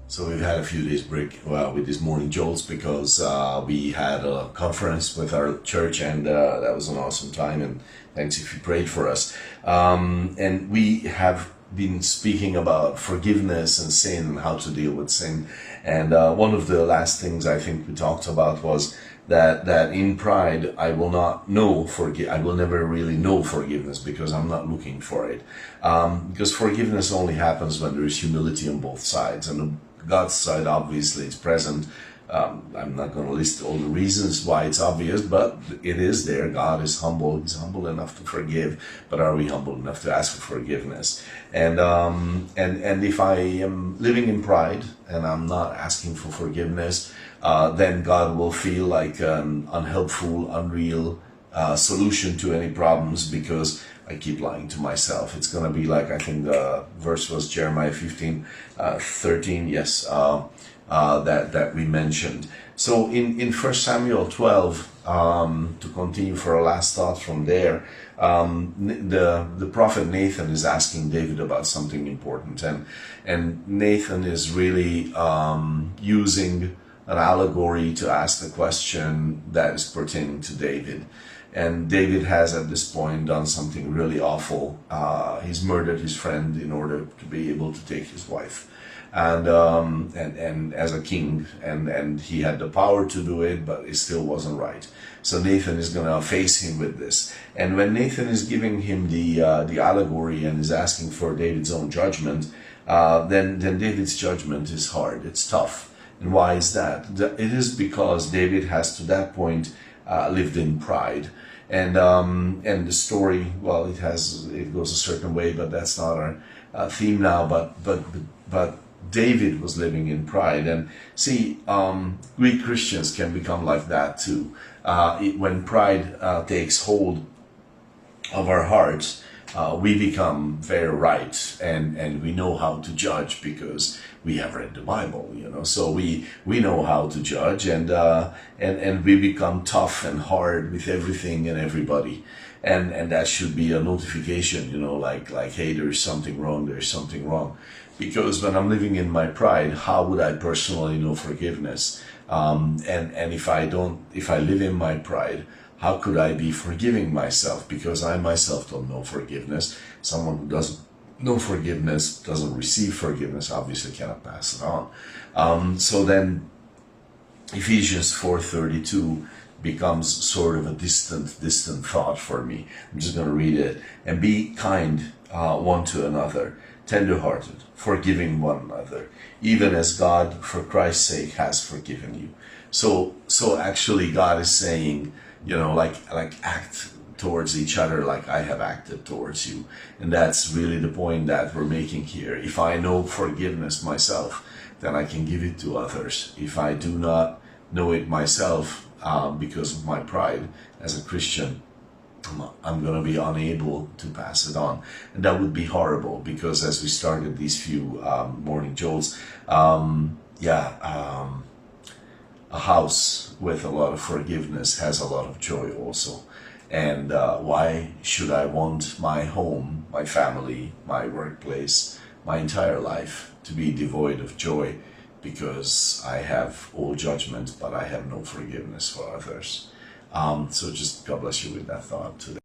So we've had a few days break with these morning jolts because we had a conference with our church, and that was an awesome time. And thanks if you prayed for us. And we have been speaking about forgiveness and sin and how to deal with sin. And one of the last things I think we talked about was that in pride I will not know I will never really know forgiveness because I'm not looking for it. Because forgiveness only happens when there is humility on both sides, and on God's side obviously it's present. I'm not going to list all the reasons why it's obvious, but it is there. God is humble. He's humble enough to forgive, but are we humble enough to ask for forgiveness? And if I am living in pride and I'm not asking for forgiveness, then God will feel like an unhelpful, unreal solution to any problems because I keep lying to myself. It's going to be like, I think the verse was Jeremiah 15:13, yes, that we mentioned. So in 1 Samuel 12, to continue for our last thought from there, the prophet Nathan is asking David about something important, and Nathan is really using an allegory to ask the question that is pertaining to David. And David has at this point done something really awful. He's murdered his friend in order to be able to take his wife, and as a king, and he had the power to do it, but it still wasn't right. So Nathan is going to face him with this. And when Nathan is giving him the allegory and is asking for David's own judgment, then David's judgment is hard. It's tough. And why is that? It is because David has to that point lived in pride. And the story, well, it goes a certain way, but that's not our theme now. But David was living in pride, and see, we Christians can become like that too. When pride takes hold of our hearts, we become very right, and we know how to judge because we have read the Bible, so we know how to judge, and we become tough and hard with everything and everybody, and that should be a notification, like hey, there's something wrong, because when I'm living in my pride, how would I personally know forgiveness? And if I live in my pride, how could I be forgiving myself? Because I myself don't know forgiveness. Someone who doesn't know forgiveness, doesn't receive forgiveness, obviously cannot pass it on. So then Ephesians 4:32 becomes sort of a distant thought for me. I'm just going to read it. And be kind one to another, tender-hearted, forgiving one another, even as God, for Christ's sake, has forgiven you. So actually God is saying, like act towards each other like I have acted towards you. And that's really the point that we're making here. If I know forgiveness myself, then I can give it to others. If I do not know it myself because of my pride as a Christian, I'm going to be unable to pass it on. And that would be horrible, because as we started these few morning jolts, a house with a lot of forgiveness has a lot of joy also. And why should I want my home, my family, my workplace, my entire life to be devoid of joy? Because I have all judgment, but I have no forgiveness for others. So just God bless you with that thought today.